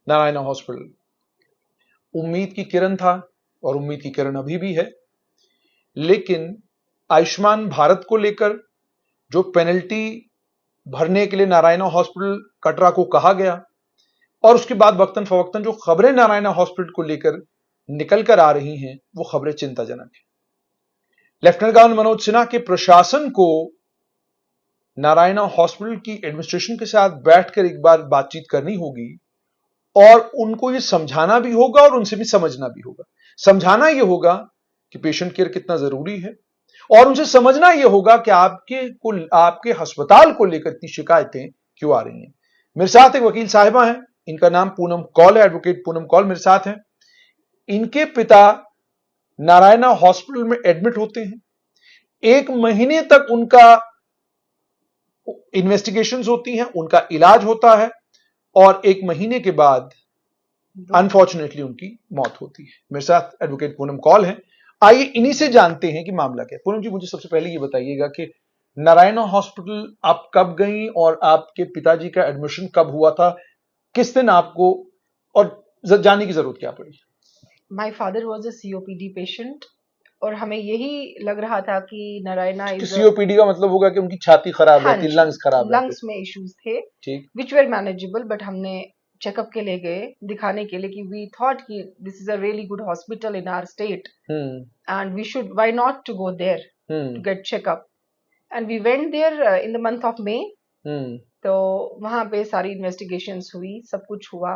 Narayana hospital उम्मीद की किरण था और उम्मीद की किरण अभी भी है। लेकिन आयुष्मान भारत को लेकर जो पेनल्टी भरने के लिए नारायणा हॉस्पिटल कटरा को कहा गया और उसके बाद वक्तन फवक्तन जो खबरें नारायणा हॉस्पिटल को लेकर निकल कर आ रही हैं वो खबरें चिंताजनक हैं। लेफ्टिनेंट गवर्नर मनोज सिन्हा के प्रशासन को नारायणा हॉस्पिटल की एडमिनिस्ट्रेशन के साथ बैठकर एक बार बातचीत करनी होगी और उनको ये समझाना भी होगा और उनसे भी समझना भी होगा। समझाना ये होगा कि पेशेंट केयर कितना जरूरी है और उनसे समझना यह होगा कि आपके अस्पताल को लेकर इतनी शिकायतें क्यों आ रही हैं। मेरे साथ एक वकील साहिबा हैं, इनका नाम पूनम कौल है, एडवोकेट पूनम कौल मेरे साथ हैं। इनके पिता नारायणा हॉस्पिटल में एडमिट होते हैं, 1 महीने तक उनका इन्वेस्टिगेशंस होती हैं, उनका इलाज होता है और 1 महीने के बाद अनफॉर्चुनेटली उनकी मौत होती है। मेरे साथ एडवोकेट पूनम कौल हैं। आइए इन्हीं से जानते हैं कि मामला क्या है। पूनम जी, मुझे सबसे पहले ये बताइएगा कि नारायणा हॉस्पिटल आप कब गई और आपके पिताजी का एडमिशन कब हुआ था, किस दिन आपको और जानने की जरूरत क्या पड़ी? My father was a COPD patient और हमें यही लग रहा था कि नारायणा इज सीओपीडी का मतलब होगा कि उनकी छाती खराब रहती, लंग्स खराब रहते, लंग्स में इश्यूज थे, ठीक, विच वर मैनेजेबल, बट हमने चेकअप के लिए गए दिखाने के लिए कि वी थॉट कि this is a really good hospital in our state and we should why not to go there to get checkup and we went there in the month of May. तो वहां पे सारी investigations हुई, सब कुछ हुआ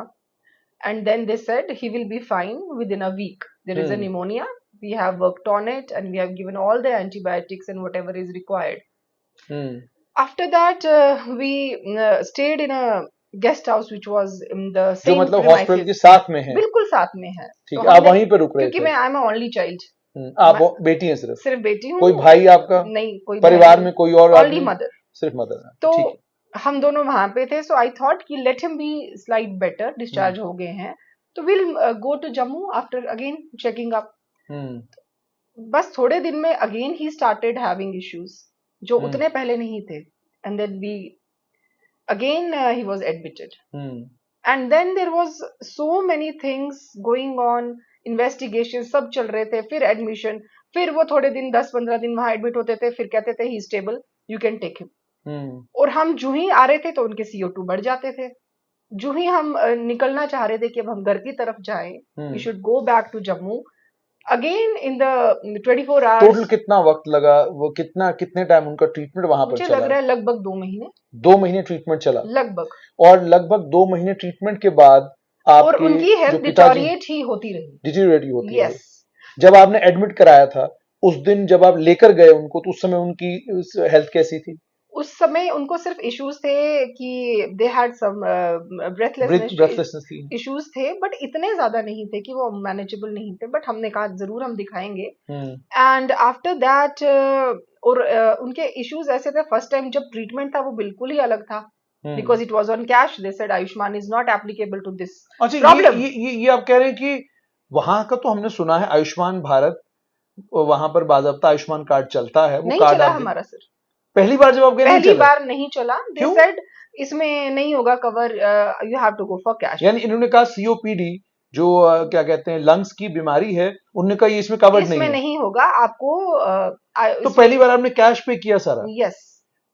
and then they said he will be fine within a week. There is a pneumonia, we have worked on it and we have given all the antibiotics and whatever is required. After that we stayed in a guest house which was in the same, जो मतलब hospital के साथ में है, बिल्कुल साथ में है। ठीक, तो आप वहीं पे रुक रहे थे? क्योंकि मैं आई एम ओनली चाइल्ड, आप बेटी हैं? सिर्फ बेटी हूँ। कोई भाई आपका नहीं, कोई परिवार में कोई और? ओनली मदर, सिर्फ मदर है। तो हम दोनों वहां पे थे। सो आई थॉट कि let him be slight better, discharge हो गए हैं तो will go to Jammu after again checking up. बस थोड़े दिन में अगेन ही स्टार्टेड हैविंग इश्यूज जो उतने पहले नहीं थे एंड देन वी अगेन ही was admitted and then there was so many things going on, investigation सब चल रहे थे, फिर एडमिशन, फिर वो थोड़े दिन 10-15 दिन वहां एडमिट होते थे, फिर कहते थे he stable, you can take him. और हम जो ही आ रहे थे तो उनके CO2 बढ़ जाते थे। जो ही हम निकलना चाह रहे थे कि अब हम घर की तरफ जाएं, we should go back to Jammu again in the 24 hours. Total कितना वक्त लगा, वो कितने टाइम उनका ट्रीटमेंट वहां पर चला? मुझे लग रहा है लगभग 2 महीने। 2 महीने ट्रीटमेंट चला लगभग, और लगभग 2 महीने ट्रीटमेंट के बाद और उनकी हेल्थ डिटोरिएट ही होती रही। यस। जब आपने एडमिट कराया था उस दिन, जब आप लेकर गए उनको, तो उस समय उनकी हेल्थ कैसी थी? उस समय उनको सिर्फ इश्यूज थे कि they had some breathlessness issues थे, बट इतने ज्यादा नहीं थे कि वो मैनेजेबल नहीं थे, बट हमने कहा जरूर हम दिखाएंगे। एंड आफ्टर दैट और उनके इश्यूज ऐसे थे, फर्स्ट टाइम जब ट्रीटमेंट था वो बिल्कुल ही अलग था, because it was on cash, they said Ayushman is not applicable to this problem. ये आप कह रहे हैं कि वहां का तो हमने सुना है आयुष्मान भारत, वहां पर बाज़ाब्ता आयुष्मान कार्ड चलता है, वो नहीं कार्ड चला हमारा सर। पहली बार जब आप गए? पहली बार नहीं चला, दे सेड इसमें नहीं होगा कवर, you have to go for cash. यानी इन्होंने कहा सीओपीडी जो क्या कहते हैं लंग्स की बीमारी है, उन्होंने कहा ये इसमें कवर्ड नहीं है, इसमें नहीं होगा आपको। तो पहली बार आपने कैश पे किया सारा? यस।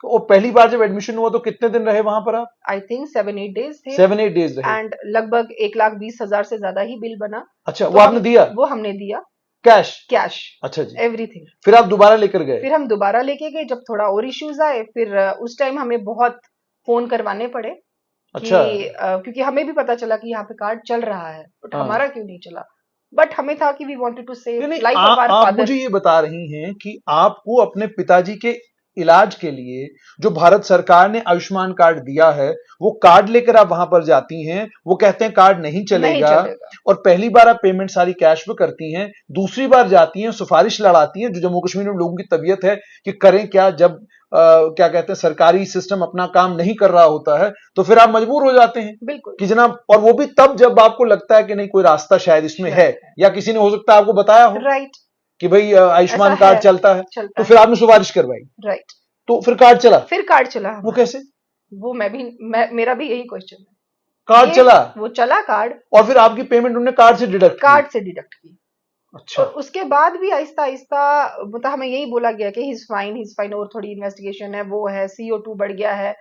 और पहली बार जब एडमिशन हुआ तो कितने दिन रहे वहां पर आप? आई थिंक 7-8 डेज थे। 7-8 डेज रहे एंड लगभग 1,20,000 से ज्यादा ही बिल बना। अच्छा, वो आपने दिया? वो हमने दिया कैश। अच्छा जी, एवरीथिंग। फिर आप दोबारा लेकर गए? फिर हम दोबारा लेके गए जब थोड़ा और इश्यूज आए, फिर उस टाइम हमें बहुत फोन करवाने पड़े। अच्छा। क्योंकि हमें भी पता चला कि यहाँ पे कार्ड चल रहा है, बट हमारा क्यों नहीं चला, बट हमें था कि we wanted to save life of our father. आप मुझे ये बता रही हैं कि आपको अपने पिताजी के इलाज के लिए जो भारत सरकार ने आयुष्मान कार्ड दिया है, वो कार्ड लेकर आप वहां पर जाती हैं, वो कहते हैं कार्ड नहीं चलेगा, और पहली बार आप पेमेंट सारी कैश पे करती हैं, दूसरी बार जाती हैं सिफारिश लड़ाती हैं, जो जम्मू कश्मीर में लोगों की तबीयत है कि करें क्या, जब क्या कहते हैं सरकारी सिस्टम अपना काम नहीं कर रहा होता है, तो फिर आप मजबूर हो जाते हैं। बिल्कुल कि जनाब, और वो भी तब जब आपको लगता है कि नहीं कोई रास्ता शायद इसमें है, या किसी ने हो सकता है आपको बताया हो, राइट, कि भाई आयुष्मान कार्ड चलता है, तो फिर आपने सिफारिश करवाई, राइट, तो फिर कार्ड चला? फिर कार्ड चला। वो कैसे? वो मेरा भी यही क्वेश्चन है। कार्ड चला, वो चला कार्ड, और फिर आपकी पेमेंट उन्होंने कार्ड से डिडक्ट की। अच्छा। और उसके बाद भी आहिस्ता आहिस्ता मतलब हमें यही बोला गया कि ही इज फाइन, और थोड़ी इन्वेस्टिगेशन है, वो है, CO2 बढ़ गया है,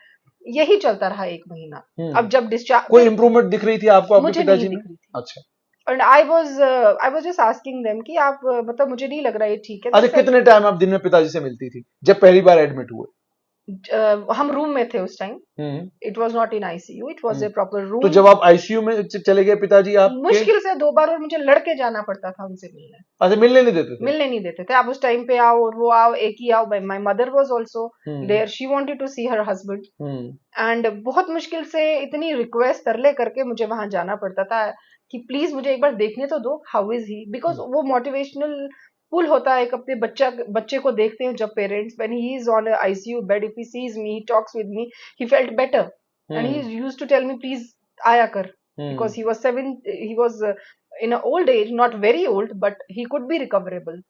यही चलता रहा 1 महीना। अब जब डिस्चार्ज, कोई इंप्रूवमेंट दिख रही थी आपको आपके मुझे पिताजी नहीं में? दिख रही थी। अच्छा। And I was just asking them कि आप मतलब मुझे नहीं लग रहा ये ठीक है। अच्छा, कितने टाइम आप दिन में पिताजी से मिलती थी जब पहली बार एडमिट हुए? हम रूम में थे उस time, it was not in ICU, it was a proper तो रूम। जब आप ICU में चले गए पिताजी आपके? मुश्किल से 2 बार, और मुझे लड़के जाना पड़ता था उनसे मिलने। अच्छा, मिलने नहीं देते थे? मिलने नहीं देते थे, आप उस टाइम पे आओ और वो आओ, एक ही आओ। My mother was also there, she wanted to see her husband, and बहुत मुश्किल से इतनी रिक्वेस्ट तरले करके मुझे वहां जाना पड़ता था कि प्लीज मुझे एक बार देखने तो दो, हाउ इज ही, बिकॉज वो मोटिवेशनल पुल होता है एक, अपने बच्चे को देखते हैं जब parents, when he is on ICU bed, if he sees me, he talks with me, he felt better, and he used to tell me please आया कर, because he was in a old age, not very old, but he could be recoverable.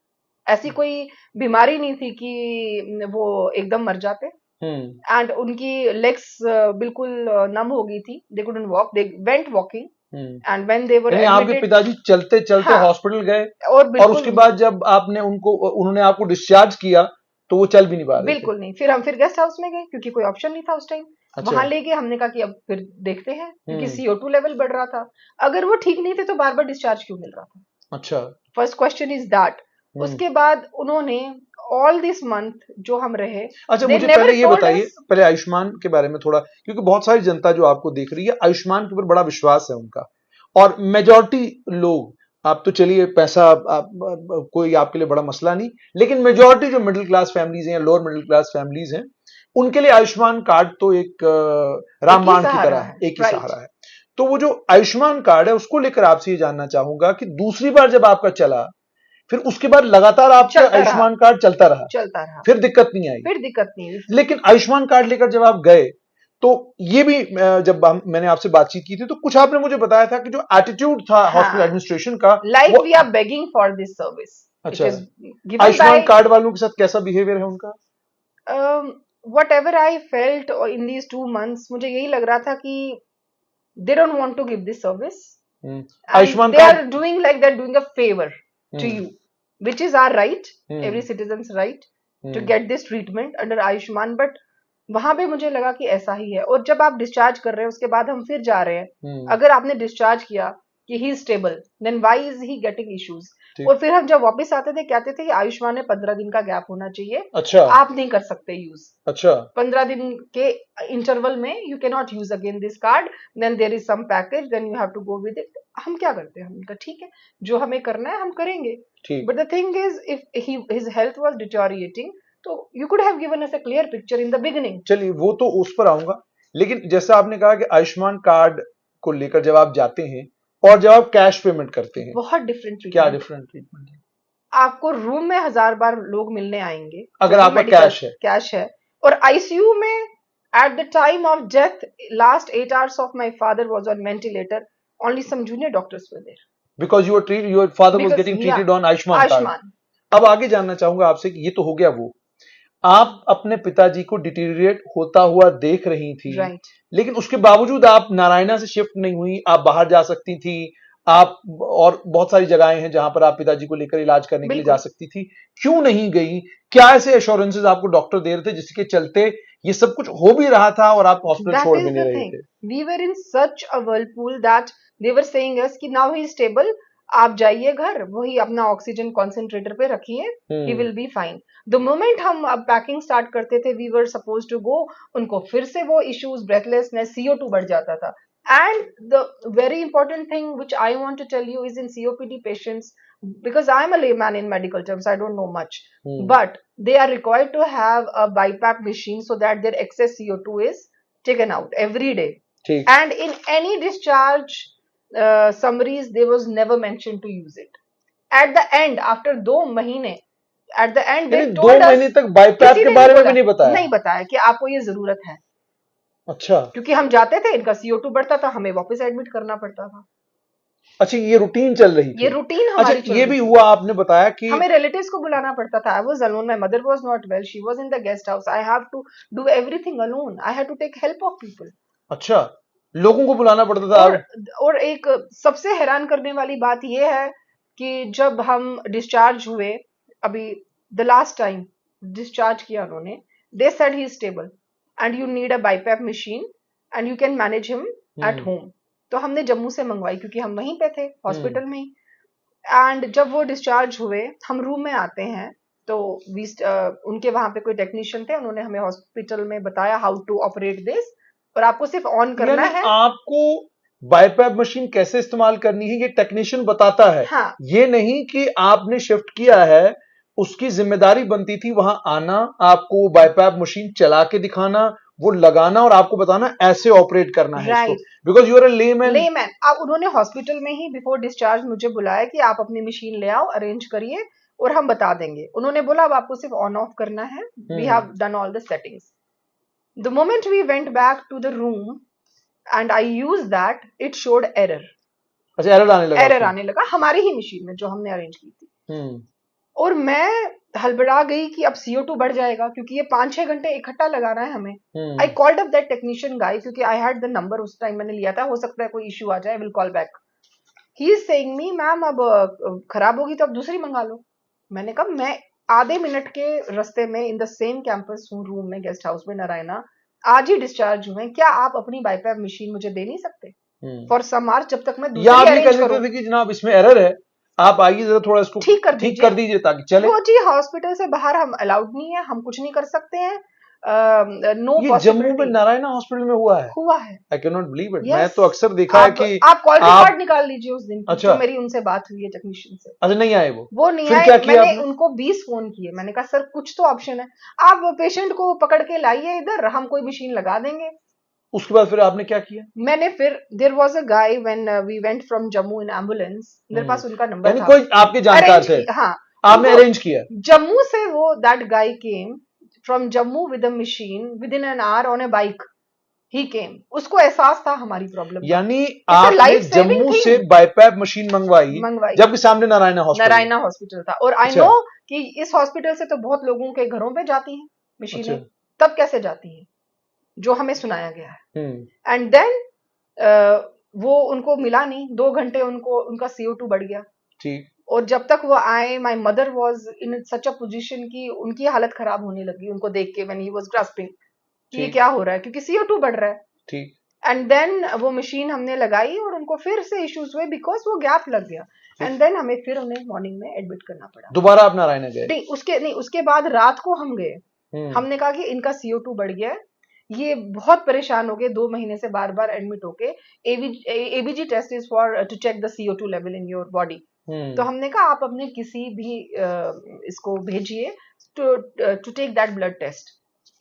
ऐसी कोई बीमारी नहीं थी कि वो एकदम मर जाते। एंड उनकी लेग्स बिल्कुल नम हो गई थी, they couldn't walk, they went walking, and when they were admitted, आपके पिताजी चलते चलते हॉस्पिटल गए, और उसके बाद जब आपने उन्होंने आपको डिस्चार्ज किया तो वो चल भी नहीं पा रहे? बिल्कुल नहीं। फिर हम गेस्ट हाउस में गए, क्योंकि कोई ऑप्शन नहीं था उस टाइम। अच्छा। वहां ले गए, हमने कहा कि अब फिर देखते हैं, क्योंकि CO2 लेवल बढ़ रहा था, अगर वो ठीक नहीं थे तो बार बार डिस्चार्ज क्यों मिल रहा था? अच्छा, फर्स्ट क्वेश्चन इज दैट। उसके बाद उन्होंने ऑल दिस मंथ जो हम रहे, अच्छा मुझे पहले ये बताइए, पहले आयुष्मान के बारे में थोड़ा, क्योंकि बहुत सारी जनता जो आपको देख रही है, आयुष्मान के ऊपर बड़ा विश्वास है उनका, और मेजॉरिटी लोग, आप तो चलिए पैसा कोई आपके लिए बड़ा मसला नहीं, लेकिन मेजॉरिटी जो मिडिल क्लास फैमिलीज हैं, लोअर मिडिल क्लास फैमिलीज हैं, उनके लिए आयुष्मान कार्ड तो एक रामबाण की तरह है, एक ही सहारा है। तो वो जो आयुष्मान कार्ड है उसको लेकर आपसे ये जानना चाहूंगा कि दूसरी बार जब आपका चला, फिर उसके बाद लगातार आपका आयुष्मान कार्ड चलता रहा, फिर दिक्कत नहीं आई? फिर दिक्कत नहीं हुई। लेकिन आयुष्मान कार्ड लेकर जब आप गए, तो ये भी जब मैंने आपसे बातचीत की थी, तो कुछ आपने मुझे बताया था कि जो एटीट्यूड था हॉस्पिटल एडमिनिस्ट्रेशन का, like we are begging for this service. अच्छा, आयुष्मान कार्ड वालों के साथ कैसा बिहेवियर है उनका? whatever I felt in these 2 months, मुझे यही लग रहा था कि they don't want to give this service, and they are doing like they're doing a favor to you, which is our right, every citizen's right to get this treatment under Ayushman, but वहां पे मुझे लगा कि ऐसा ही है। और जब आप डिस्चार्ज कर रहे हैं, उसके बाद हम फिर जा रहे हैं, अगर आपने डिस्चार्ज किया कि he stable, then why is he getting issues? और फिर हम जब वापस आते थे, कहते थे कि आयुष्मान में 15 दिन का गैप होना चाहिए। अच्छा, आप नहीं कर सकते यूज। अच्छा, 15 दिन के इंटरवल में you can not use again this card, then there is some package, then you have to go with it. हम क्या करते हैं, हमने कहा ठीक है, जो हमें करना है हम करेंगे, but the thing is if his health was deteriorating, तो you could have given us a clear picture in the beginning. चलिए वो तो उस पर आऊंगा, लेकिन जैसा आपने कहा कि आयुष्मान कार्ड को लेकर जब आप जाते हैं और जब आप कैश पेमेंट करते हैं, बहुत डिफरेंट ट्रीटमेंट। क्या डिफरेंट ट्रीटमेंट है? आपको रूम में 1000 बार लोग मिलने आएंगे अगर आपका कैश है, और ICU में at the time of death, last 8 hours of my father was on ventilator, only some junior doctors were there because your father was getting treated on Ayushman card. अब आगे जानना चाहूंगा आपसे कि ये तो हो गया, वो आप अपने पिताजी को डिटीरिएट होता हुआ देख रही थी, लेकिन उसके बावजूद आप नारायणा से शिफ्ट नहीं हुई, आप बाहर जा सकती थी, आप और बहुत सारी जगहें हैं जहां पर आप पिताजी को लेकर इलाज करने के लिए जा सकती थी, क्यों नहीं गई? क्या ऐसे एश्योरेंसेस आपको डॉक्टर दे रहे थे जिसके चलते ये सब कुछ हो भी रहा था और आप हॉस्पिटल छोड़ भी नहीं रहे थे? We were in such a whirlpool that they were saying us कि नाउ ही इज स्टेबल, आप जाइए घर, वही अपना ऑक्सीजन कॉन्सेंट्रेटर पे रखिए, he will be fine. The moment हम अब पैकिंग स्टार्ट करते थे, we were suppose to go, उनको फिर से वो इश्यूज, ब्रेथलेसनेस, CO2 बढ़ जाता था। And the very important thing which I want to tell you is in COPD patients, because I am a layman in medical terms, I don't know much, but they are required to have a BiPAP machine so that their excess CO2 is taken out every day. And in any discharge summaries, there was never mentioned to use it. At the end, after 2 महीने, at the end they told us, 2 महीने तक BiPAP के बारे में भी नहीं बताया कि आपको ये जरूरत है। अच्छा, क्योंकि हम जाते थे, इनका CO2 बढ़ता था, हमें वापस एडमिट करना पड़ता था। अच्छा, ये रूटीन चल रही थी? ये रूटीन हमारी। अच्छा, ये भी हुआ, आपने बताया कि हमें रिलेटिव्स को बुलाना पड़ता था। I was alone, my mother was not well, she was in the guest house, I have to do everything alone, I had to take help of people. अच्छा, लोगों को बुलाना पड़ता था। और एक सबसे हैरान करने वाली बात यह है कि जब हम डिस्चार्ज हुए, अभी द लास्ट टाइम डिस्चार्ज किया उन्होंने, they said he is stable and you need a BiPAP machine and you can manage him at home. तो हमने जम्मू से मंगवाई क्योंकि हम वहीं पे थे हॉस्पिटल में ही। एंड जब वो डिस्चार्ज हुए, हम रूम में आते हैं तो उनके वहां पे कोई टेक्नीशियन थे, उन्होंने हमें हॉस्पिटल में बताया हाउ टू ऑपरेट दिस, और आपको सिर्फ ऑन करना है। आपको बाईपैप मशीन कैसे इस्तेमाल करनी है ये टेक्नीशियन बताता है। हाँ। ये नहीं कि आपने शिफ्ट किया है, उसकी जिम्मेदारी बनती थी वहां आना, आपको बाईपैप मशीन चला के दिखाना, वो लगाना और आपको बताना ऐसे ऑपरेट करना है इसको, because you are a layman. अब उन्होंने हॉस्पिटल में ही बिफोर डिस्चार्ज मुझे बुलाया कि आप अपनी मशीन ले आओ, अरेंज करिए और हम बता देंगे। उन्होंने बोला अब आपको सिर्फ ऑन ऑफ करना है, we have done all the settings. The moment we went back to the room and I use that, it showed error. अच्छा, एरर आने लगा हमारी ही मशीन में जो हमने अरेंज की थी। और मैं हड़बड़ा गई कि अब CO2 बढ़ जाएगा क्योंकि ये 5-6 घंटे इकट्ठा लगाना है हमें। I called up that technician guy क्योंकि आई हैड द नंबर, उस टाइम मैंने लिया था, हो सकता है कोई इश्यू आ जाए, will call back. He is saying me ma'am अब खराब होगी तो अब दूसरी मंगा लो। मैंने कहा मैं आधे मिनट के रास्ते में इन द सेम कैंपस हूँ, रूम में, गेस्ट हाउस में, नारायणा, आज ही डिस्चार्ज हुए, क्या आप अपनी बाईपैप मशीन मुझे दे नहीं सकते फॉर सम आवर्स जब तक मैं दूसरी अरेंज करूं? कि जनाब इसमें एरर है, आप आइए जरा थोड़ा इसको ठीक कर दीजिए ताकि चले। वो जी हॉस्पिटल से बाहर हम अलाउड नहीं है, हम कुछ नहीं कर सकते हैं। नो ये जम्मू में नारायणा हॉस्पिटल में हुआ है। I can not believe it. मैं तो अक्सर देखा है कि आप कॉल रिकॉर्ड निकाल लीजिए उस दिन की। अच्छा, जो मेरी उनसे बात हुई है टेक्नीशियन से। अच्छा, नहीं आए वो नहीं आए। क्या किया मैंने उनको 20 फोन किए, मैंने कहा सर कुछ तो ऑप्शन है, आप पेशेंट को पकड़ के लाइए इधर, हम कोई मशीन लगा देंगे। उसके बाद फिर आपने क्या किया? मैंने फिर there was a guy when we went from Jammu in ambulance, मेरे पास उनका नंबर था, कोई आपके जानकार थे? हाँ, आपने अरेंज किया? जम्मू से वो that guy came from Jammu with a machine within an hour on a bike he came. उसको एहसास था हमारी प्रॉब्लम, यानी आपने जम्मू से बाईपैप मशीन मंगवाई जबकि सामने नारायणा हॉस्पिटल था। और आई नो कि इस हॉस्पिटल से तो बहुत लोगों के घरों पे जाती हैं मशीनें, तब कैसे जाती हैं जो हमें सुनाया गया है। एंड देन वो उनको मिला नहीं, 2 घंटे उनको उनका CO2 बढ़ गया। ठीक। और जब तक वो आए, my mother was in such a position कि उनकी हालत खराब होने लगी उनको देख के, व्हेन ही वाज ग्रास्पिंग कि ये क्या हो रहा है क्योंकि CO2 बढ़ रहा है। ठीक। एंड देन वो मशीन हमने लगाई और उनको फिर से इश्यूज हुए बिकॉज वो गैप लग गया। एंड देन हमें फिर उन्हें मॉर्निंग में एडमिट करना पड़ा। दोबारा आप नारायण गए? नहीं, उसके बाद रात को हम गए। हमने कहा कि इनका CO2 बढ़ गया है, ये बहुत परेशान हो गए 2 महीने से बार बार एडमिट होके। ABG test is for to check the CO2 level in your body. तो हमने कहा आप अपने किसी भी इसको भेजिए to take that blood test.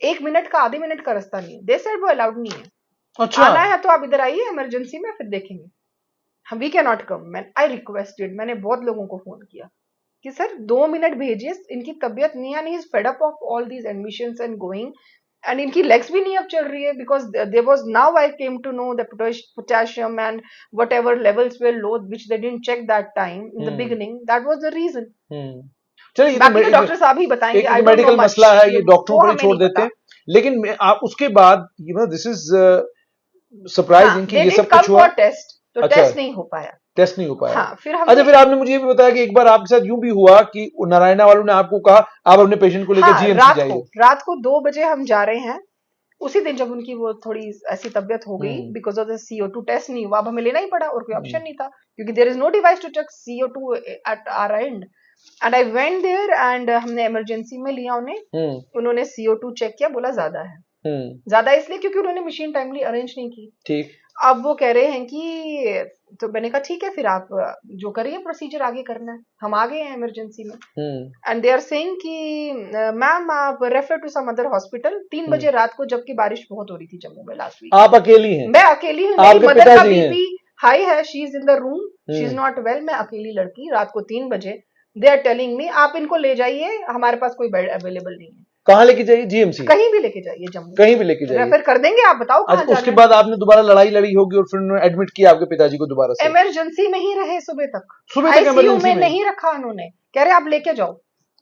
1 minute का, आधे मिनट का रास्ता नहीं है। दे सेड वो अलाउड नहीं है। अच्छा, आना है तो आप इधर आइए इमरजेंसी में, फिर देखेंगे, हम we can not come. I requested, मैंने बहुत लोगों को फोन किया कि सर 2 मिनट भेजिए, इनकी तबीयत नहीं है, is fed up of all these admissions and going, and इनकी लेग्स भी नहीं अब चल रही है because there was now I came to know the potassium and whatever levels were low which they didn't check that time in the beginning, that was the reason. चलिए, बाकी तो डॉक्टर साहब ही बताएंगे, एक मेडिकल मसला है, ये डॉक्टरों पर छोड़ देते हैं। लेकिन आप उसके बाद दिस इज सरप्राइजिंग कि ये सब कुछ हुआ। टेस्ट तो टेस्ट नहीं हो पाया। हाँ, फिर आपने मुझे ये भी बताया कि एक बार आपके साथ यूं भी हुआ कि नारायणा वालों ने आपको कहा आप अपने पेशेंट को लेकर GMC जाइए। रात को 2 बजे हम जा रहे हैं, उसी दिन जब उनकी वो थोड़ी ऐसी तबियत हो गई because of the CO2 test नहीं हुआ, अब हमें लेना ही पड़ा और कोई ऑप्शन नहीं था क्योंकि there is no device to check CO2 at our end. And I went there and हमने इमरजेंसी में लिया उन्हें। उन्होंने CO2 चेक किया, बोला ज्यादा है। ज्यादा इसलिए क्योंकि उन्होंने मशीन टाइमली अरेंज नहीं की। ठीक। अब वो कह रहे हैं कि, तो मैंने कहा ठीक है फिर आप जो करिए प्रोसीजर आगे करना है, हम आ गए हैं इमरजेंसी में। एंड दे आर सेइंग कि मैम आप refer to some other hospital. 3 बजे रात को, जबकि बारिश बहुत हो रही थी जम्मू में लास्ट वीक। आप अकेली हैं? मैं अकेली हूँ, मेरी मदर का BP हाई है, she is in the room, she is not well. मैं अकेली लड़की, रात को 3 बजे दे आर टेलिंग मी आप इनको ले जाइए, हमारे पास कोई बेड अवेलेबल नहीं है। कहाँ लेके जाइए? GMC? कहीं भी लेके जाइए, जम्मू कहीं भी लेके जाइए, रेफर कर देंगे, आप बताओ कहाँ जाना है। उसके बाद आपने दोबारा लड़ाई लड़ी होगी और फिर उन्होंने एडमिट किया आपके पिताजी को दोबारा से? इमरजेंसी में ही रहे सुबह तक ICU में नहीं रखा उन्होंने, कह रहे आप लेके जाओ।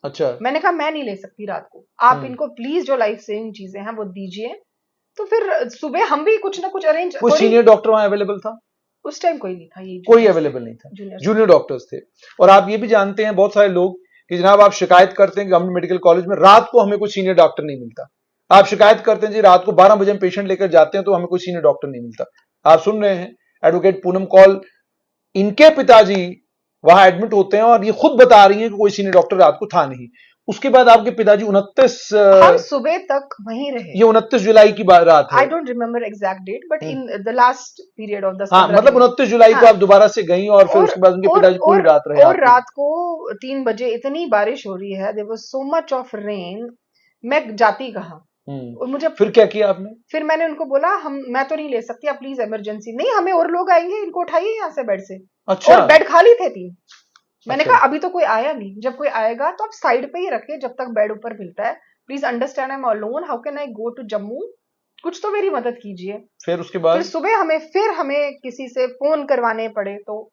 अच्छा। मैंने कहा मैं नहीं ले सकती रात को, आप इनको प्लीज जो लाइफ सेविंग चीजें हैं वो दीजिए। तो फिर सुबह हम भी कुछ ना कुछ अरेंज, कोई सीनियर डॉक्टर वहां अवेलेबल था? उस टाइम कोई नहीं था, ये कोई अवेलेबल नहीं था, जूनियर डॉक्टर्स थे। और आप ये भी जानते हैं बहुत सारे लोग कि जनाब आप शिकायत करते हैं गवर्नमेंट मेडिकल कॉलेज में रात को हमें कोई सीनियर डॉक्टर नहीं मिलता। आप शिकायत करते हैं जी रात को 12 बजे हम पेशेंट लेकर जाते हैं तो हमें कोई सीनियर डॉक्टर नहीं मिलता। आप सुन रहे हैं एडवोकेट पूनम कौल, इनके पिताजी वहां एडमिट होते हैं और ये खुद बता रही हैं कि कोई सीनियर डॉक्टर रात को था नहीं। उसके बाद आपके पिताजी 29 हम सुबह तक वहीं रहे। ये 29 जुलाई की रात है। I don't remember exact date, but in the last period of 10-15 हाँ, मतलब 29 जुलाई को आप दोबारा से गई और फिर उसके बाद उनके पिताजी पूरी रात रहे। और रात को 3 बजे इतनी बारिश हो रही है, there was so much of rain, मैं जाती कहाँ? और मुझे फिर क्या किया आपने? फिर मैंने उनको बोला मैं तो नहीं ले सकती, आप प्लीज इमरजेंसी। नहीं, हमें और लोग आएंगे, इनको उठाइए यहाँ से बेड से। अच्छा। और बेड खाली थे 3। मैंने कहा अभी तो कोई आया नहीं, जब कोई आएगा तो आप साइड पे ही रखिए जब तक बेड ऊपर मिलता है। Please understand, I am alone, how can I go to Jammu, कुछ तो मेरी मदद कीजिए। फिर उसके बाद फिर सुबह हमें किसी से फोन करवाने पड़े, तो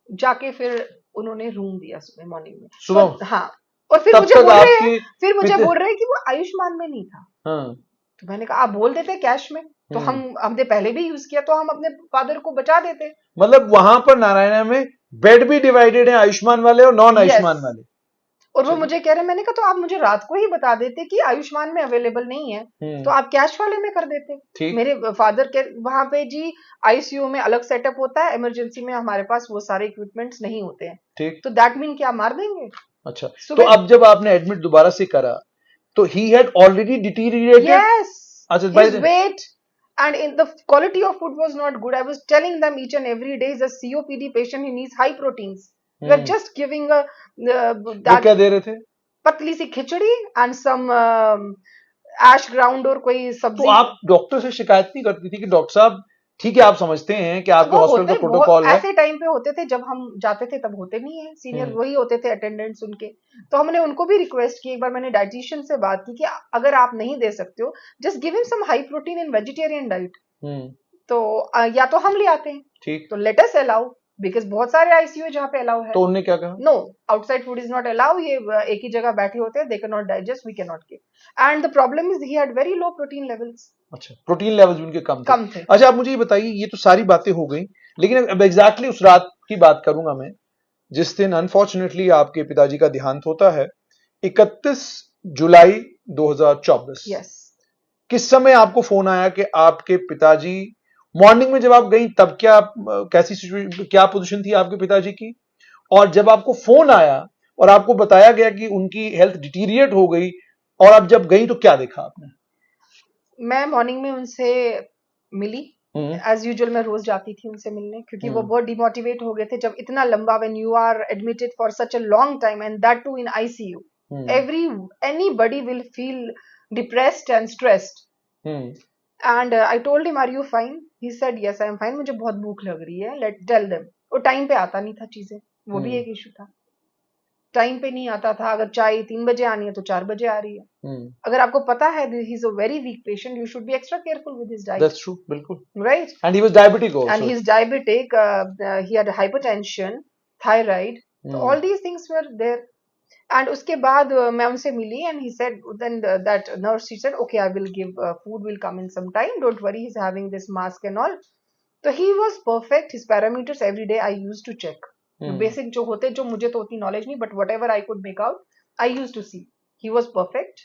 जाके फिर उन्होंने रूम दिया सुबह मॉर्निंग में। सुबह हाँ, और फिर मुझे बोल रहे हैं कि वो आयुष्मान में नहीं था। हाँ। तो मैंने कहा आप बोल देते कैश में, तो हमने पहले भी यूज किया, तो हम अपने फादर को बचा देते। मतलब वहां पर नारायणा में बेड भी डिवाइडेड है, आयुष्मान वाले और नॉन आयुष्मान वाले। और वो मुझे कह रहे, मैंने कहा तो आप मुझे रात को ही बता देते कि आयुष्मान में अवेलेबल नहीं है, तो आप कैश वाले में कर देते। मेरे फादर के वहां पे जी आईसीयू में अलग सेटअप होता है, इमरजेंसी में हमारे पास वो सारे इक्विपमेंट्स नहीं होते हैं। ठीक। तो दैट मीन क्या मार देंगे? अच्छा, तो अब जब आपने एडमिट दोबारा से करा तो he had already deteriorated. Yes, अच्छा, by the way and in the quality of food was not good. I was telling them each and every day, he's a COPD patient, he needs high proteins. We are just giving a that क्या दे रहे थे? पतली सी खिचड़ी and some ash ground और कोई सब्जी। तो आप doctor से शिकायत नहीं करती थी कि डॉक्टर साहब ठीक है आप समझते हैं कि आपके हॉस्पिटल का प्रोटोकॉल है? ऐसे टाइम पे होते थे जब हम जाते थे, तब होते नहीं है, सीनियर वही होते थे अटेंडेंट्स उनके। तो हमने उनको भी रिक्वेस्ट की, एक बार मैंने डाइटिशियन से बात की कि अगर आप नहीं दे सकते हो, just give him some high protein in vegetarian diet. तो या तो हम ले आते हैं, ठीक, तो लेट अस अलाउ, बिकॉज बहुत सारे आईसीयू जहाँ पे अलाउ है। तो उन्होंने क्या कहा? No, outside food is not allow, ये एक ही जगह बैठे होते हैं, they can not digest, we can not give. And the problem is he had very low protein levels. अच्छा, प्रोटीन लेवल्स उनके कम थे। अच्छा, आप मुझे ये बताइए, ये तो सारी बातें हो गई, लेकिन अब एग्जैक्टली उस रात की बात करूंगा मैं जिस दिन अनफॉर्चुनेटली आपके पिताजी का देहांत होता है, 31 जुलाई 2024। यस। किस समय आपको फोन आया कि आपके पिताजी, मॉर्निंग में जब आप गई तब क्या पोजीशन थी आपके पिताजी की, और जब आपको फोन आया और आपको बताया गया कि उनकी हेल्थ डिटीरिएट हो गई और आप जब गई तो क्या देखा आपने? मैं मॉर्निंग में उनसे मिली, एज यूजुअल मैं रोज जाती थी उनसे मिलने, क्योंकि वो बहुत डिमोटिवेट हो गए थे। जब इतना लंबा, when you are admitted for such a long time and that too in ICU, anybody will feel depressed and stressed. And I told him, are you fine? He said, yes, I am fine. मुझे बहुत भूख लग रही है, let tell them. वो time पे आता नहीं था चीजें, वो भी एक इशू था। टाइम पे नहीं आता था, अगर चाय 3 बजे आनी है तो 4 बजे आ रही है। अगर आपको पता है he is a very weak patient, you should be extra careful with his diet. That's true, बिल्कुल। Right? And he was diabetic also. And he's diabetic, he had hypertension, thyroid, so all these things were there. And उसके बाद मैं उनसे मिली, and he said, then that nurse, she said, okay, I will give food, will come in some time, don't worry, he's having this mask and all. So he was perfect, his parameters every day I used to check. Basic जो होते, जो मुझे तो उतनी knowledge नहीं, but whatever I could make out, I use to see he was perfect.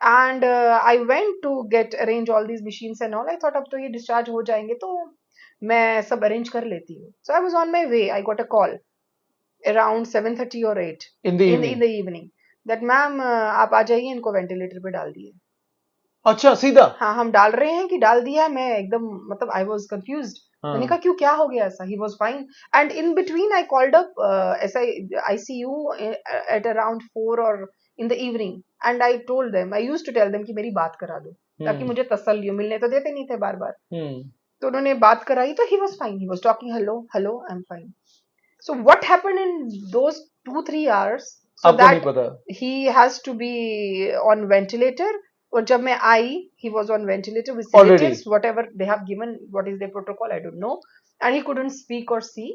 And I went to get arrange all these machines and all. I thought अब तो ये डिस्चार्ज हो जाएंगे तो मैं सब अरेंज कर लेती हूँ। So I was on my way, I got a call around 7:30 or 8 in the evening that ma'am आप आ जाइए, इनको वेंटिलेटर पे डाल दिए। अच्छा, सीधा? हाँ, हम डाल रहे हैं कि डाल दिया। मैं एकदम, मतलब आई वॉज कंफ्यूज्ड। मैंने कहा क्यों, क्या हो गया ऐसा? He was fine. And in between I called up ICU at around 4 or in the evening, and I told them, I used to tell them कि मेरी बात करा दो, ताकि मुझे तसल्ली हो। मिलने तो देते नहीं थे बार बार। तो उन्होंने बात कराई तो he was fine, he was talking, hello, I'm fine. So what happened in those 2-3 hours, so that he has to be on ventilator. और जब मैं आई, he was on ventilator with sedatives, whatever they have given, what is their protocol, I don't know. And he couldn't speak or see.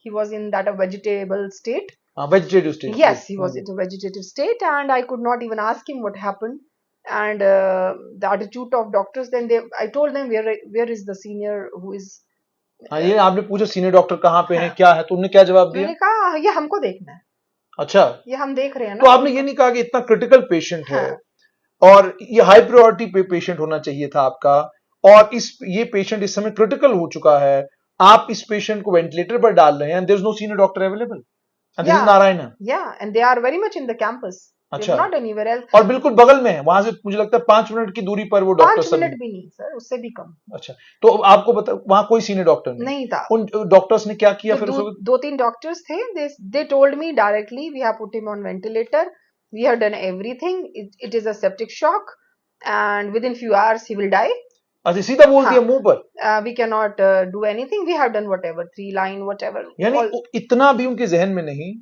He was in that a vegetable state. Vegetative state. Yes, he was in a vegetative state, and I could not even ask him what happened. and the attitude of doctors. Then I told them where is the senior who is. हाँ, ये आपने पूछा senior doctor कहाँ पे हैं, हाँ, क्या है, तो उन्होंने क्या जवाब दिया? मैंने कहा ये हमको देखना है, अच्छा, ये हम देख रहे हैं तो ना। आपने ये नहीं कहा कि इतना क्रिटिकल पेशेंट है हाँ, और ये हाई प्रायोरिटी पे पेशेंट होना चाहिए था आपका, और ये पेशेंट इस समय क्रिटिकल हो चुका है, आप इस पेशेंट को वेंटिलेटर पर डाल रहे हैं, and there is no senior doctor available, and this is yeah, Narayan. yeah, and they are very much in the campus. They're अच्छा, not anywhere else. और बिल्कुल बगल में है, वहां से मुझे लगता है 5 मिनट की दूरी पर वो डॉक्टर 5 सब मिनट हैं। भी नहीं सर, उससे भी कम अच्छा, तो आपको बता वहां कोई सीनियर डॉक्टर नहीं था। उन डॉक्टर्स ने क्या किया तो फिर? दो तीन डॉक्टर्स थे, they told me directly we have put him on ventilator, we have done everything, it is a septic shock and within few hours he will die. अच्छा, सीधा बोल दिया हाँ, मुंह पर? we cannot do anything, we have done whatever 3 line whatever यानी all. इतना भी उनके जहन में नहीं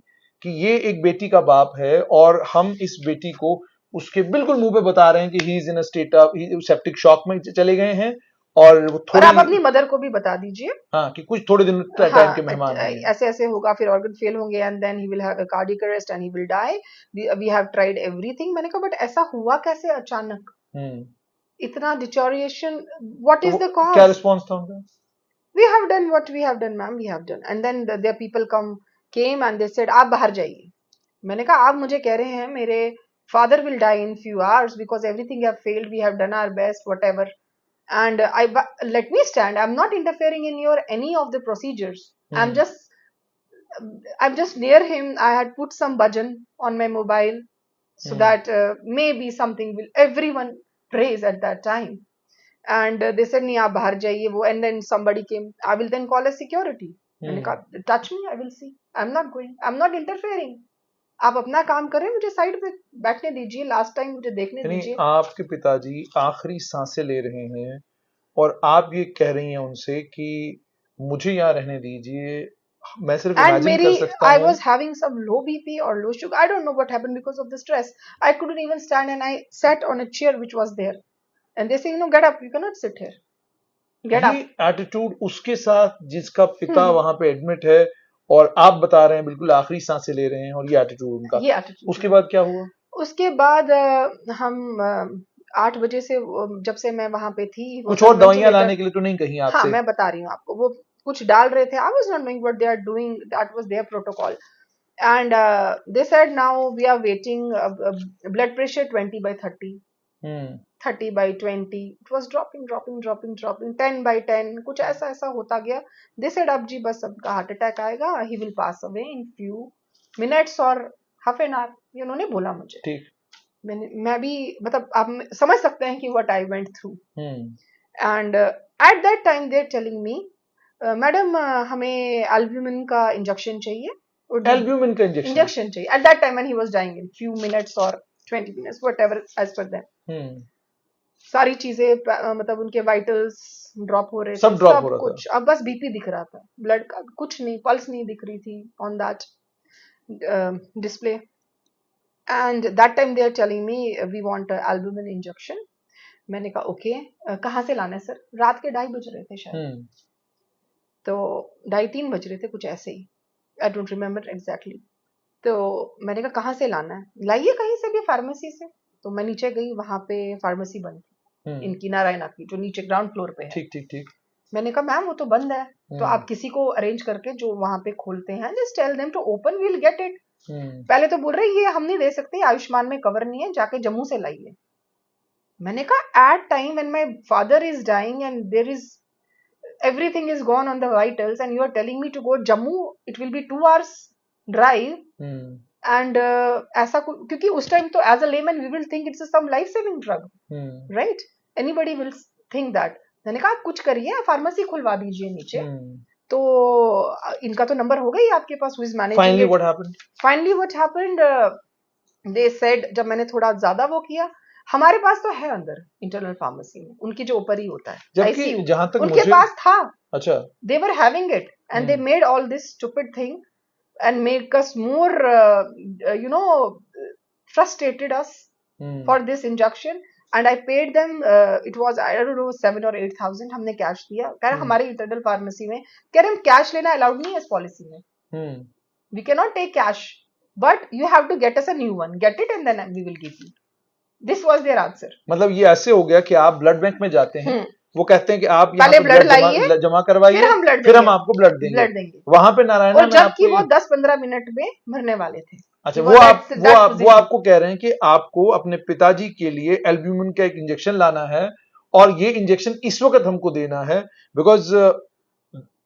कि ये एक बेटी का बाप है और हम इस बेटी को उसके बिल्कुल मुंह पे बता रहे हैं कि ही is in a state of septic shock में चले गए हैं, और वो और थोड़ी, आप अपनी मदर को भी बता दीजिए, हाँ, कि कुछ थोड़े दिन टाइम हाँ, के मेहमान हैं। ऐसे ऐसे होगा, फिर ऑर्गन फेल होंगे and then he will have a cardiac arrest and he will die, we have tried everything. मैंने कहा बट ऐसा हुआ कैसे अचानक, इतना डिटोरिएशन, व्हाट तो इज द क्या कॉज? रिस्पॉन्स था उनका? we have done what we have done ma'am, we have done, and then their people came and they said आप बाहर जाइए। मैंने कहा आप मुझे कह रहे हैं मेरे father will die in few hours because everything have failed, we have done our best whatever, and let me stand, I'm not interfering in your any of the procedures, I'm just near him, I had put some bhajan on my mobile so that maybe something will, everyone prays at that time, and they said नहीं आप बाहर जाइए वो, and then somebody came, I will then call a security. मैंने कहा touch me, I will see, I'm not going, I'm not interfering, आप अपना काम करें, मुझे साइड पे बैठने दीजिए, लास्ट टाइम मुझे देखने यानी दीजिए। आपके पिताजी आखिरी सांसें ले रहे हैं और आप ये कह रही हैं उनसे कि मुझे यहाँ रहने दीजिए, मैं सिर्फ And इमेजिन कर मेरी सकता I हूँ। was having some low BP or low sugar, I don't know what happened because of the stress, I couldn't even stand and I sat on a chair which was there, and they say get up, you cannot sit here, get ये up. Attitude उसके साथ जिसका पिता वहां पे admit है, और आप बता रहे हैं बिल्कुल आखिरी सांसें ले रहे हैं, और ये एटीट्यूड उनका। ये एटीट्यूड। उसके बाद क्या हुआ? उसके बाद हम 8 बजे से जब से मैं वहां पे थी, कुछ और दवाइयां लाने के लिए तो नहीं कहीं हाँ आपसे? मैं बता रही हूँ आपको, वो कुछ डाल रहे थे, I was not knowing what they are doing, that was their protocol, and they said now we are waiting, blood pressure 20/30, 30/20, it was dropping 10/10, कुछ ऐसा ऐसा होता गया। they said अब जी बस सबका हार्ट अटैक आएगा, he will pass away in few minutes और half an hour, ये उन्होंने बोला मुझे। ठीक। मैं भी मतलब आप समझ सकते हैं कि what I went through, and at that time they're telling me madam हमें एल्ब्यूमिन का इंजेक्शन चाहिए, एल्ब्यूमिन का इंजेक्शन चाहिए, at that time when he was dying in few minutes or 20 minutes whatever as per them, सारी चीजें मतलब उनके vitals drop हो रहे थे, सब कुछ, अब बस बीपी दिख रहा था, ब्लड का कुछ नहीं, पल्स नहीं दिख रही थी on that display, and that time they are telling me we want albumin injection. मैंने कहा ओके, कहाँ से लाना है सर? रात के 2:30 बज रहे थे शायद, तो 2:30-3 बज रहे थे कुछ ऐसे ही, आई डोंट रिमेम्बर एग्जैक्टली। तो मैंने कहा कहाँ से लाना है, लाइए कहीं से भी फार्मेसी से। तो मैं नीचे गई, वहां पे फार्मेसी बंद थी इनकी, नारायणा की, जो नीचे ग्राउंड फ्लोर पे है। ठीक ठीक ठीक। मैंने कहा मैम वो तो बंद है, तो आप किसी को अरेंज करके जो वहां पे खोलते हैं, just tell them to open, we will get it. पहले तो बोल रहे ये हम नहीं दे सकते, आयुष्मान में कवर नहीं है, जाके जम्मू से लाइए। मैंने कहा at time when my father is dying and there is everything is gone on the vitals and you are telling me to go Jammu, it will be 2 hours drive, and ऐसा क्योंकि उस टाइम तो as a layman we will think it's some life saving drug, right, anybody will think that। मैंने कहा आप कुछ करिए, pharmacy खुलवा दीजिए नीचे। तो इनका तो नंबर हो गई आपके पास, who is managing finally it? Finally what happened, they said, जब मैंने थोड़ा ज्यादा वो किया, हमारे पास तो है अंदर इंटरनल फार्मेसी में, उनकी जो ऊपर ही होता है, जबकि जहां तक उनके पास था। अच्छा, they were having it and they made all this stupid thing and make us more frustrated us for this injection, and I paid them, it was I don't know 7 or 8,000 हमने कैश दिया। कह रहे हमारे internal pharmacy में, कह रहे हम cash लेना अलाउड नहीं है इस पॉलिसी में, we cannot take cash but you have to get us a new one, get it and then we will give you। This was their answer. मतलब ये ऐसे हो गया कि आप ब्लड बैंक में जाते हैं, वो कहते हैं कि आप यहाँ पहले पे ब्लड ब्लड लाइए, जमा करवाइए, फिर हम आपको ब्लड देंगे। देंगे। वहां पे नारायणा और में जबकि आपको वो 10-15 मिनट में मरने वाले थे। अच्छा, He वो was आप that- वो that आप वो position. आपको कह रहे हैं कि आपको अपने पिताजी के लिए एल्ब्यूमिन का एक इंजेक्शन लाना है और ये इंजेक्शन इस वक्त हमको देना है, बिकॉज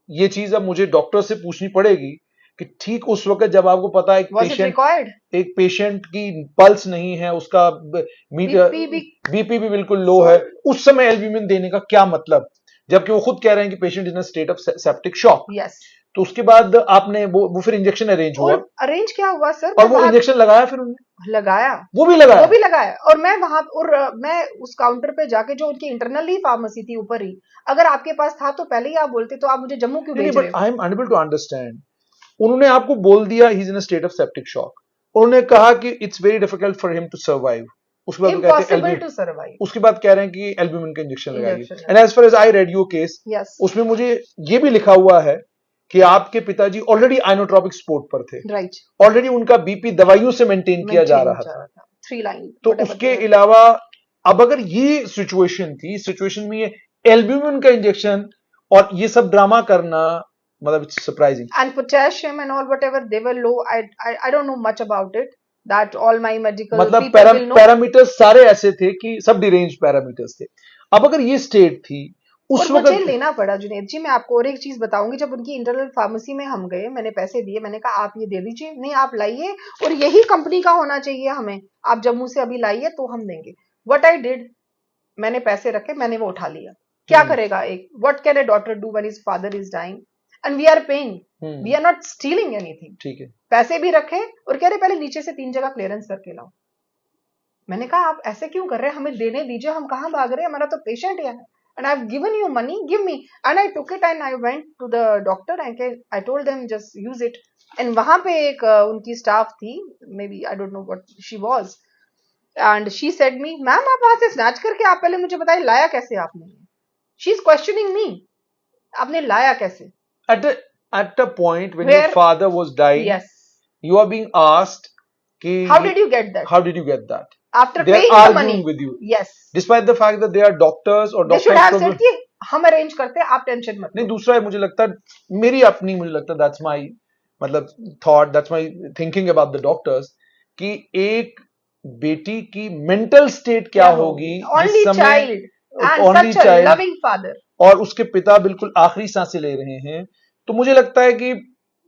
ये चीज अब मुझे डॉक्टर से पूछनी पड़ेगी कि ठीक उस वक्त जब आपको पता है Was it required? एक पेशेंट की पल्स नहीं है, उसका बीपी भी बिल्कुल लो है, उस समय एल्ब्यूमिन देने का क्या मतलब, जबकि वो खुद कह रहे हैं कि patient in state of septic shock. Yes. तो उसके बाद आपने वो फिर इंजेक्शन अरेंज हुआ, और अरेंज क्या हुआ सर, और वो इंजेक्शन लगाया, फिर उन्होंने लगाया, वो भी लगाया। और मैं वहां और मैं उस काउंटर पे जाके, जो उनकी इंटरनली फार्मेसी थी ऊपर ही, अगर आपके पास था तो पहले ही आप बोलते, तो आप मुझे जम्मू क्यों भेज रहे हो? I am unable to understand. उन्होंने आपको बोल दिया he is in a state of septic shock, उन्होंने कहा कि it's very difficult for him to survive, उसके बाद इम्पॉसिबल टू सर्वाइव, उसके बाद कह रहे हैं कि एल्ब्यूमिन का इंजेक्शन लगाइए। Injection and as far as I read your case, yes, उसमें मुझे ये भी लिखा हुआ है कि आपके पिताजी ऑलरेडी आइनोट्रोपिक सपोर्ट पर थे, राइट, ऑलरेडी उनका बीपी दवाइयों से मेंटेन किया जा रहा था। 3 लाइन, तो उसके अलावा अब अगर ये सिचुएशन थी, सिचुएशन में ये एल्ब्यूमिन का इंजेक्शन और ये सब ड्रामा करना, मतलब it's surprising. and potassium and all whatever they were low, I don't know much about it, that all my medical मतलब people will know. पैरामीटर्स सारे ऐसे थे कि सब डिरेंज पैरामीटर्स थे। अब अगर ये स्टेट थी उस और वक्त, मुझे लेना पड़ा जुनेद जी, मैं आपको और एक चीज बताऊंगी, जब उनकी इंटरनल फार्मेसी में हम गए, मैंने पैसे दिए, मैंने कहा आप ये दे दीजिए, नहीं आप लाइए, और यही कंपनी का होना चाहिए हमें, आप जम्मू से अभी लाइए तो हम देंगे। व्हाट आई डिड, मैंने पैसे रखे, मैंने वो उठा लिया। क्या करेगा एक, what can a daughter do when his father is dying and we are paying, we are not stealing anything. ठीक है, पैसे भी रखे और कह रहे पहले नीचे से 3 जगह क्लियरेंस करके लाओ। मैंने कहा आप ऐसे क्यों कर रहे हैं, हमें देने दीजिए, हम कहाँ भाग रहे हैं, हमारा तो पेशेंट है, and I've given you money, give me. And I took it and I went to the doctor and I told them just use it. And वहां पे एक उनकी स्टाफ थी, maybe I don't know what she was, and she said me, ma'am आप वहां से snatch करके आप पहले मुझे बताइए लाया कैसे आपने? She is questioning me, आपने लाया कैसे? at the point when your father was dying, yes, you are being asked कि how did you get that? How did you get that? After they paying are the money with you, yes, despite the fact that they are doctors or they doctors should have said कि हम arrange करते हैं, आप tension मत नहीं। दूसरा मुझे लगता है, मेरी अपनी मुझे लगता है, दैट्स माय मतलब thought, that's my thinking about the doctors, कि एक बेटी की मेंटल स्टेट क्या होगी only child and such a loving father, और उसके पिता बिल्कुल आखिरी सांसें ले रहे हैं। तो मुझे लगता है कि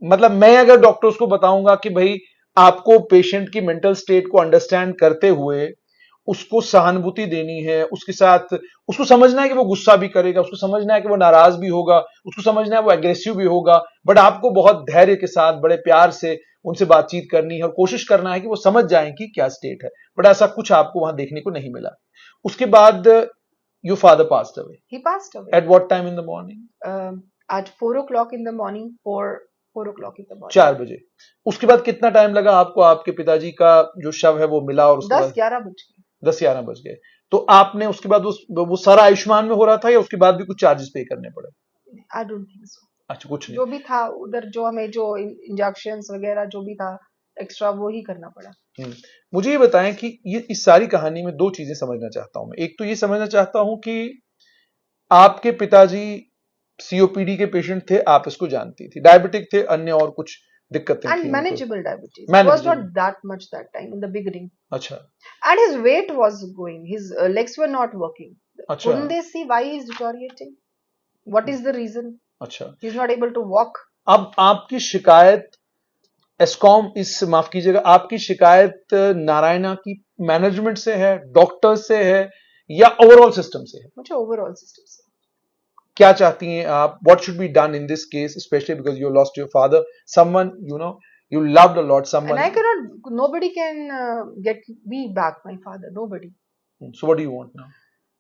मतलब मैं अगर डॉक्टर्स को बताऊंगा कि भाई आपको पेशेंट की मेंटल स्टेट को अंडरस्टैंड करते हुए उसको सहानुभूति देनी है, उसके साथ उसको समझना है कि वो गुस्सा भी करेगा, उसको समझना है कि वो नाराज भी होगा, उसको समझना है वो एग्रेसिव भी होगा, बट आपको बहुत धैर्य के साथ बड़े प्यार से उनसे बातचीत करनी है और कोशिश करना है कि वो समझ जाएं कि क्या स्टेट है। बट ऐसा कुछ आपको वहां देखने को नहीं मिला। उसके बाद your father passed away. He passed away. At what time in the morning? At 4 o'clock in the morning, 4 o'clock in the morning. 4 बजे। उसके बाद कितना टाइम लगा आपको आपके पिताजी का जो शव है वो मिला? और उसके 10-11 बज गए। 10-11 बज गए। तो आपने उसके बाद वो सारा आयुष्मान में हो रहा था या उसके बाद भी कुछ चार्जेस पे करने पड़े? I don't think so. अच्छा, कुछ नहीं। जो भी था उधर, जो हमें जो इंजेक्शंस वगैरह जो भी था एक्स्ट्रा, वो ही करना पड़ा। मुझे ये बताएं कि ये इस सारी कहानी में 2 चीजें समझना चाहता हूं मैं। एक तो ये समझना चाहता हूं कि आपके पिताजी सीओपीडी के पेशेंट थे, आप इसको जानती थी, डायबिटिक थे, अन्य और कुछ दिक्कतें थी, manageable diabetes. It was not that much that time in the beginning. अच्छा। And his weight was going, his legs were not working. अच्छा। Couldn't they see why he is deteriorating? What is the reason? अच्छा। He is not able to walk. अब आपकी शिकायत एस्कॉम, इस माफ कीजिएगा, आपकी शिकायत नारायणा की मैनेजमेंट से है, डॉक्टर से है या ओवरऑल सिस्टम से है? मुझे ओवरऑल सिस्टम से। क्या चाहती हैं आप? What should be done in this case, specially because you lost your father, someone you know you loved a lot, someone, and I cannot, nobody can get me back my father, nobody. So what do you want now?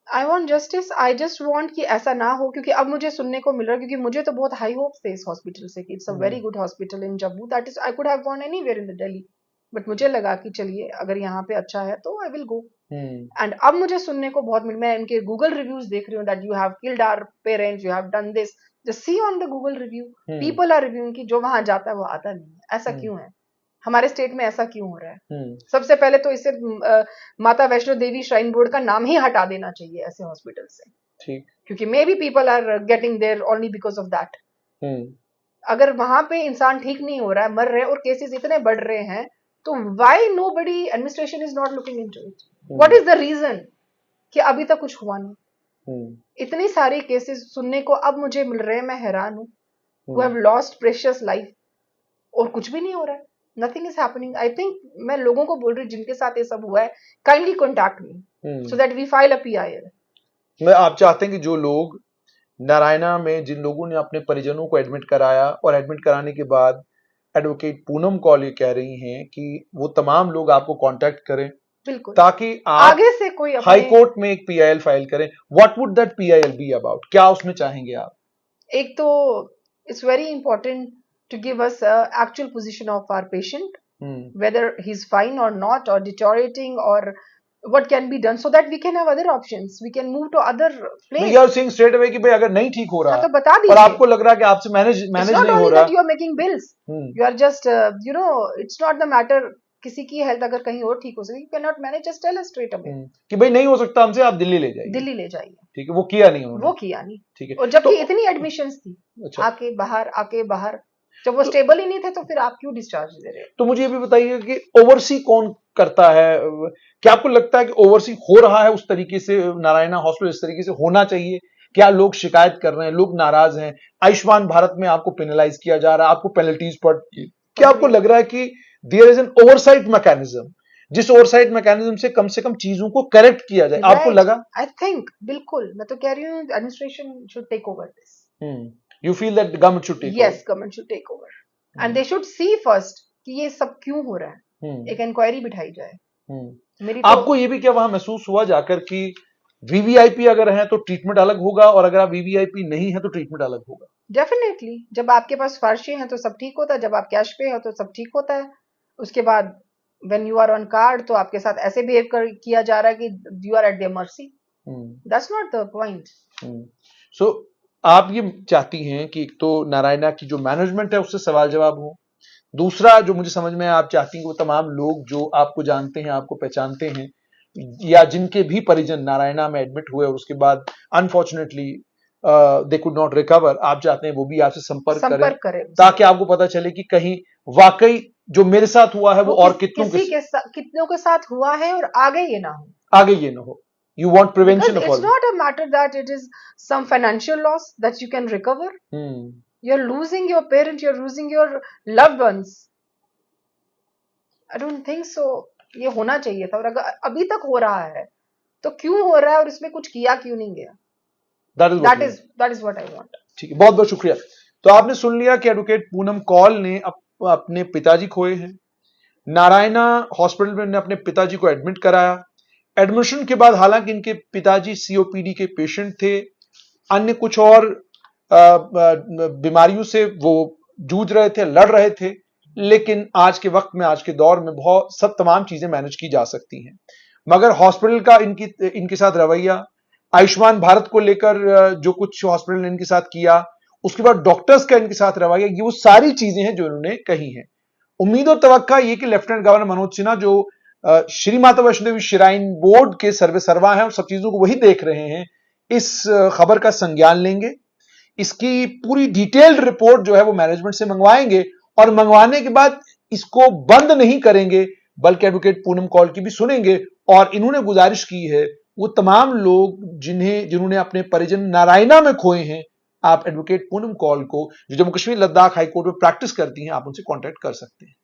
I want justice. I just want कि ऐसा ना हो, क्योंकि अब मुझे सुनने को मिल रहा है, क्योंकि मुझे तो बहुत हाई होप्स थे इस हॉस्पिटल से कि it's a very good hospital in Jammu, that is I could have gone anywhere in the Delhi, but मुझे लगा कि चलिए अगर यहाँ पे अच्छा है तो आई विल गो। एंड अब मुझे सुनने को बहुत मिल, मैं इनके गूगल रिव्यूज देख रही हूँ that you have killed our parents, you have done this, just see on the Google review, people are reviewing कि जो वहां जाता है वो आता नहीं है। ऐसा क्यों है? हमारे स्टेट में ऐसा क्यों हो रहा है? सबसे पहले तो इसे माता वैष्णो देवी श्राइन बोर्ड का नाम ही हटा देना चाहिए ऐसे हॉस्पिटल से, ठीक, क्योंकि maybe people are getting there only because of that. अगर वहां पे इंसान ठीक नहीं हो रहा है, मर रहे हैं और केसेस इतने बढ़ रहे हैं, तो why nobody administration is not looking into it? What is the reason कि अभी तक कुछ हुआ नहीं? इतनी सारी केसेस सुनने को अब मुझे मिल रहे हैं, मैं हैरान हूं, who have lost precious life, और कुछ भी नहीं हो रहा है, nothing is happening. I think मैं लोगों को बोल रही हूँ जिनके साथ ये सब हुआ है, kindly contact me so that we file a PIL। मैं आप चाहते हैं कि जो लोग नारायणा में, जिन लोगों ने अपने परिजनों को एडमिट कराया और एडमिट कराने के बाद एडवोकेट पूनम कौल ये कह रही हैं कि वो तमाम लोग आपको कांटेक्ट करें, बिल्कुल, ताकि आप आगे से कोई हाई कोर्ट में एक PIL फाइल करें। What would that PIL be about? क्या उसमें चाहेंगे आप? एक तो it's very important to give us a actual position of our patient, whether he's fine or not, or deteriorating, or what can be done, so that we can have other options, we can move to other place. You are saying straight away कि भाई अगर नहीं ठीक हो रहा, तो बता दीजिए, और आपको लग रहा है कि आपसे मैनेज नहीं हो रहा, it's not only that you are making bills, you are just it's not the matter किसी की हेल्थ अगर कहीं और ठीक हो सके, you cannot manage, just tell us straight away कि भाई नहीं हो सकता हमसे, आप दिल्ली ले जाइए, दिल्ली ले जाइए। ठीक है, वो किया नहीं उन्होंने, वो किया नहीं, ठीक है। और जबकि इतनी एडमिशंस थी, अच्छा, आके बाहर, जब वो स्टेबल ही नहीं थे तो फिर आप क्यों डिस्चार्ज दे रहे हो? तो मुझे ये भी बताइए कि ओवरसी कौन करता है? क्या आपको लगता है कि ओवरसी हो रहा है उस तरीके से? नारायणा हॉस्पिटल इस तरीके से होना चाहिए? क्या लोग शिकायत कर रहे हैं, लोग नाराज हैं? आयुष्मान भारत में आपको पेनलाइज किया जा रहा है, आपको पेनल्टीज पड़, क्या आपको लग रहा है कि there is an oversight mechanism, जिस ओवरसाइट मैकेनिज्म से कम चीजों को करेक्ट किया जाए? आपको लगा? आई थिंक बिल्कुल, मैं तो कह रही हूँ administration should take over this. You feel that the government should take over? Yes, government should take over, and they should see first कि ये सब क्यों हो रहा है, एक इंक्वायरी बिठाई जाए। मेरी आपको ये भी क्या वहां महसूस हुआ जाकर कि VVIP अगर है तो ट्रीटमेंट अलग होगा, और अगर आप VVIP नहीं है तो ट्रीटमेंट अलग होगा? डेफिनेटली, जब आपके पास फार्शी हैं तो सब ठीक होता है, जब आप कैश पे हो तो सब ठीक होता है। उसके बाद when you are on card तो आपके साथ ऐसे बिहेव किया जा रहा है कि you are at their mercy. That's not the point. So आप ये चाहती हैं कि एक तो नारायणा की जो मैनेजमेंट है उससे सवाल जवाब हो, दूसरा जो मुझे समझ में आप चाहती हैं वो तमाम लोग जो आपको जानते हैं, आपको पहचानते हैं, या जिनके भी परिजन नारायणा में एडमिट हुए और उसके बाद unfortunately they could not recover, आप चाहते हैं वो भी आपसे संपर्क करें ताकि आपको पता चले कि कहीं वाकई जो मेरे साथ हुआ है वो और कितनों के साथ हुआ है, और आगे ये ना हो। You want prevention because of all. It's not a matter that it is some financial loss that you can recover. You're losing your parent, you're losing your loved ones. I don't think so. ये होना चाहिए था, और अगर अभी तक हो रहा है तो क्यों हो रहा है, और इसमें कुछ किया क्यों नहीं गया? That is what I want. ठीक है, बहुत बहुत शुक्रिया। तो आपने सुन लिया कि एडवोकेट पूनम कौल ने अपने पिताजी खोए हैं। नारायणा हॉस्पिटल में उन्होंने अपने पिताजी को एडमिट कराया। एडमिशन के बाद हालांकि इनके पिताजी COPD के पेशेंट थे, अन्य कुछ और बीमारियों से वो जूझ रहे थे, लड़ रहे थे, लेकिन आज के वक्त में, आज के दौर में सब तमाम चीजें मैनेज की जा सकती हैं। मगर हॉस्पिटल का इनके साथ रवैया, आयुष्मान भारत को लेकर जो कुछ हॉस्पिटल ने इनके साथ किया, उसके बाद डॉक्टर्स का इनके साथ रवैया, ये वो सारी चीजें हैं जो इन्होंने कही हैं। उम्मीद और तवक्का ये कि लेफ्टिनेंट गवर्नर मनोज सिन्हा जो श्री माता वैष्णो देवी श्राइन बोर्ड के सर्वेसर्वा हैं और सब चीजों को वही देख रहे हैं, इस खबर का संज्ञान लेंगे, इसकी पूरी डिटेल्ड रिपोर्ट जो है वो मैनेजमेंट से मंगवाएंगे, और मंगवाने के बाद इसको बंद नहीं करेंगे, बल्कि एडवोकेट पूनम कौल की भी सुनेंगे। और इन्होंने गुजारिश की है वो तमाम लोग जिन्होंने अपने परिजन नारायणा में खोए हैं, आप एडवोकेट पूनम कौल को, जो जम्मू कश्मीर लद्दाख हाईकोर्ट में प्रैक्टिस करती हैं, आप उनसे कॉन्टेक्ट कर सकते हैं।